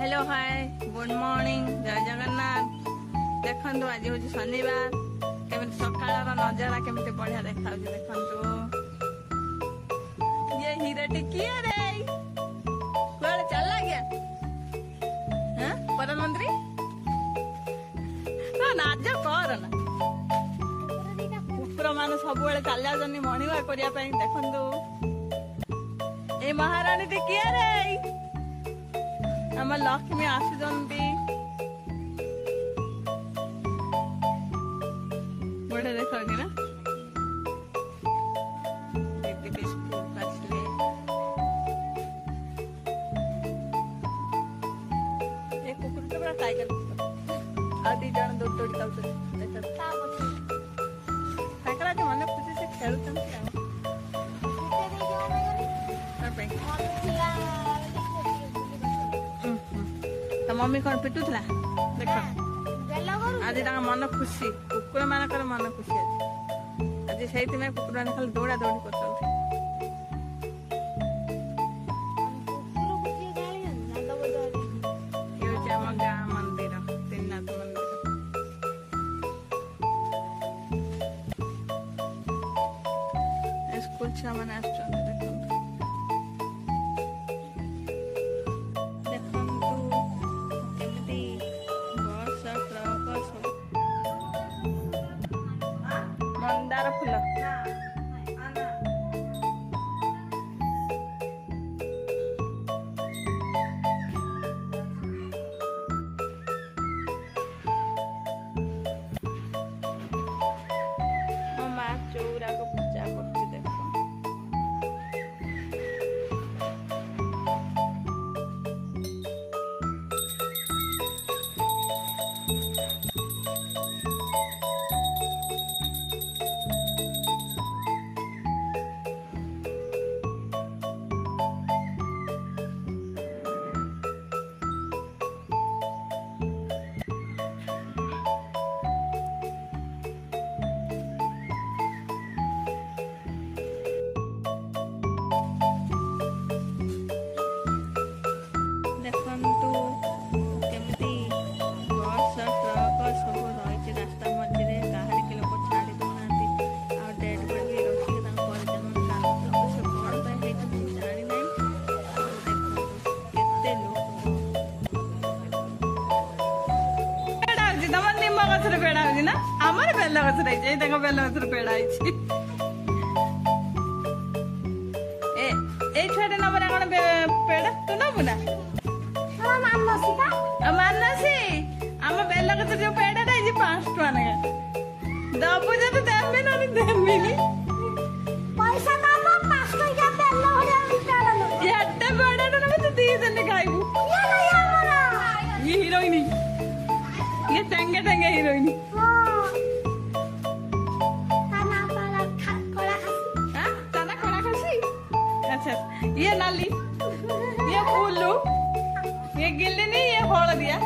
Hello hi good morning जय जगन्नाथ। देखो आज हूँ शनिवार केमी सकाल नजारा केमी बढ़िया देखा देखु ये हीरोटी किए रे कुआड़े चला गया प्रधानमंत्री तो नाच कर ना कुकुर मान सब चल जाऊँ मर्णिंग वाक करने देखु ये महाराणी टी किए रे आम लक्ष्मी आसुचंती बढ़िया देख कि ना ये कुकुर तो बड़ा टाइगर आ दी जन दौड़ दौड़ी आज मन खुशी से खेलुं मम्मी कौन पिटुला देख आज मन खुशी कुकुर मान मन खुशी आज से कुकुर मैंने खाली दौड़ा दौड़ी कर गाँ मंदिर त्रिनाथ मंदिर स्कूल छुआ मैंने मंदार फूल मो माँ चौरा को पूजा कर देख गछर पेड़ा हो ना आमर बेल गछर है बेल गछर पेड़ा छुआटे नबना कौन पेड़ा तू नबु ना मानसी आम बेल गछर जो पेड़ा 5 टका ना दबु जो देवी ना देवी पैसा एटे पेड़ा तू 2 दिन खाइबू ये हीरोइन ये टंगे टंगे हीरोइन तना कोड़ा खासी अच्छा ये नाली ये फूलू ये गिल्ली नहीं ये हल दिया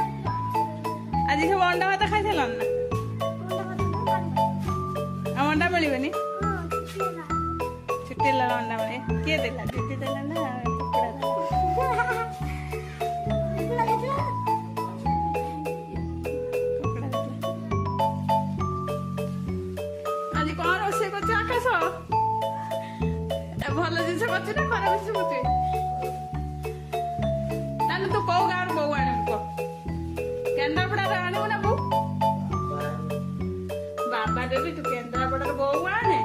आज सब अंडा भात खाई ना अंडा मिलबनी छुट्टी लगा अंडा मिले किए देला दीदी देला ना भल जिन कर खराब जिन कर तू कौ गाँव बो आण केन्द्रापड़ा आणु ना बो बाबा देवी तू केन्द्रापड़ा बो आने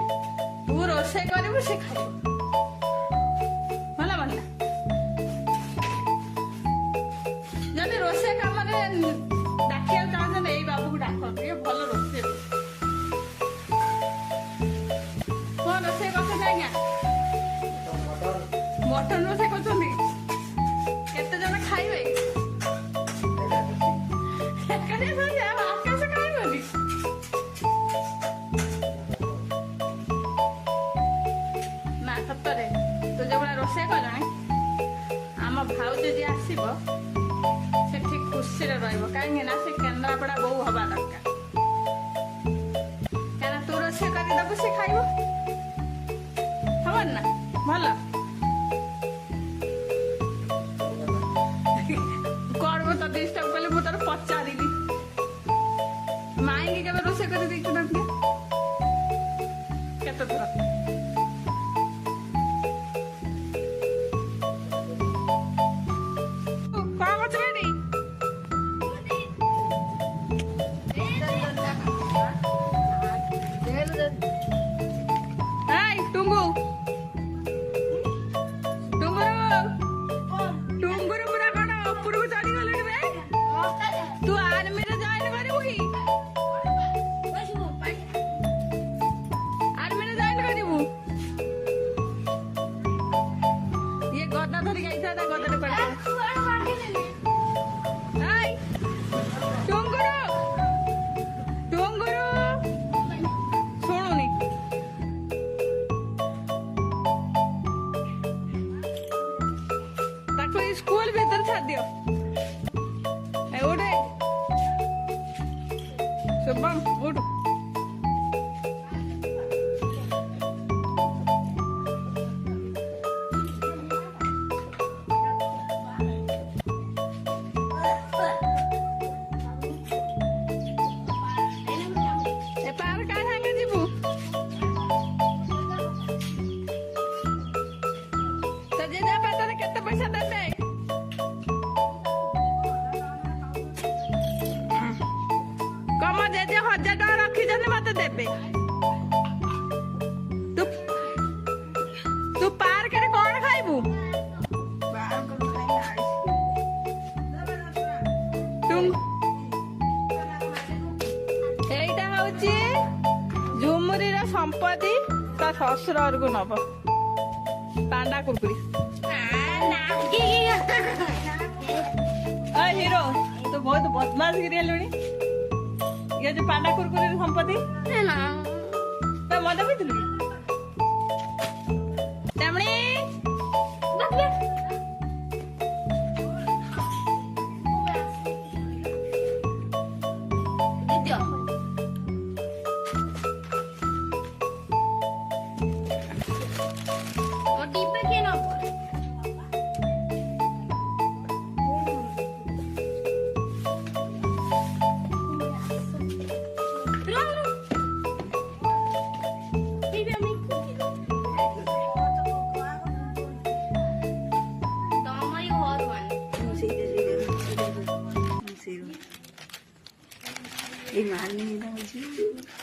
तू रोसे करू से खाई भला भला जब रोसे कम डाकिया चाहते यही बाबू को डाक ये भल रोसे कौन रोसे कर आज्ञा मटन रोसे केते जन खाइबे आकाश खाइबनी ना सतरे तू जो रोसे कलानी आम भाउज जी आसब से ठीक खुशी कहीं ना से केन्द्रापड़ा बो हवा दरकार क्या तू रोसे करदेबू से खाइब हवन ना भल বলে ভেতরে ছাড় দিও এই ওঠে শুভম উঠ देबे तू तू पार्क रे कोन खाइबू तुम एइटा होची झुमुरी रा संपत्ति ता ससुर को नब पांडा कुरकुरी आ हीरो तो बहुत बदमाश गिरी लुणी ये जो पांडा कुरकुरे संपत्ति ना तो मजा भी दिलु तमणी दीदी और डिब्बे के ना Ini mana ini?